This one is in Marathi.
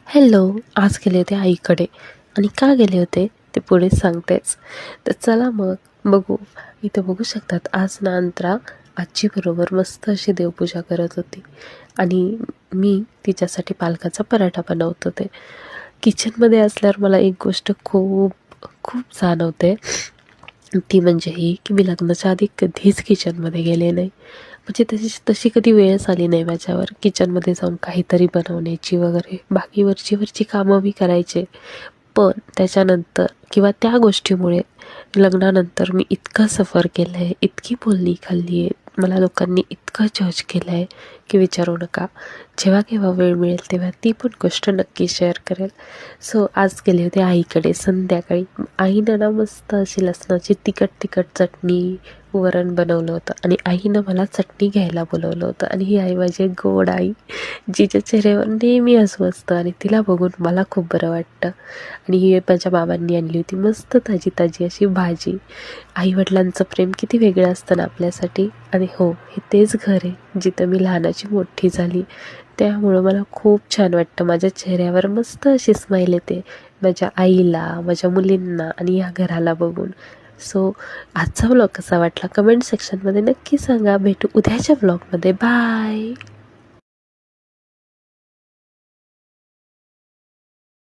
हॅलो. आज गेले होते आईकडे आणि का गेले होते ते पुढे सांगतेच. तर चला मग बघू. इथं बघू शकतात आज ना अंतरा आजीबरोबर मस्त अशी देवपूजा करत होती आणि मी तिच्यासाठी पालकाचा पराठा बनवत होते. किचनमध्ये असल्यावर मला एक गोष्ट खूप खूप जाणवते, ती म्हणजे ही की मी लग्नाच्या आधी कधीच किचनमध्ये गेले नाही. म्हणजे तशी कधी वेळच आली नाही माझ्यावर किचनमध्ये जाऊन काहीतरी बनवण्याची वगैरे. बाकी वरची कामं मी करायचे. पण त्याच्यानंतर किंवा त्या गोष्टीमुळे लग्नानंतर मी इतकं सफर केलं आहे, इतकी बोलणी खाल्ली आहे, मला लोकांनी इतकं जज केलं आहे की विचारू नका. जेव्हा केव्हा वेळ मिळेल तेव्हा ती पण गोष्ट नक्की शेअर करेल. सो आज गेले होते आईकडे संध्याकाळी. आईनं ना मस्त अशी लसणाची तिखट चटणी, वरण बनवलं होतं आणि आईनं मला चटणी घ्यायला बोलवलं होतं. आणि ही आई माझी एक गोड आई, जिच्या चेहऱ्यावर नेहमी हसू असतं आणि तिला बघून मला खूप बरं वाटतं. आणि ही माझ्या बाबांनी आणली होती मस्त ताजी अशी भाजी. आईवडिलांचं प्रेम किती वेगळं असतं ना आपल्यासाठी. आणि हो, हे तेच घर आहे जिथं मी लहानाची मोठी झाली. त्यामुळं मला खूप छान वाटतं. माझ्या चेहऱ्यावर मस्त अशी स्माईल येते माझ्या आईला, माझ्या मुलींना आणि ह्या घराला बघून. सो आजचा व्लॉग कसा वाटला कमेंट सेक्शनमध्ये नक्की सांगा. भेटू उद्याच्या व्लॉगमध्ये. बाय.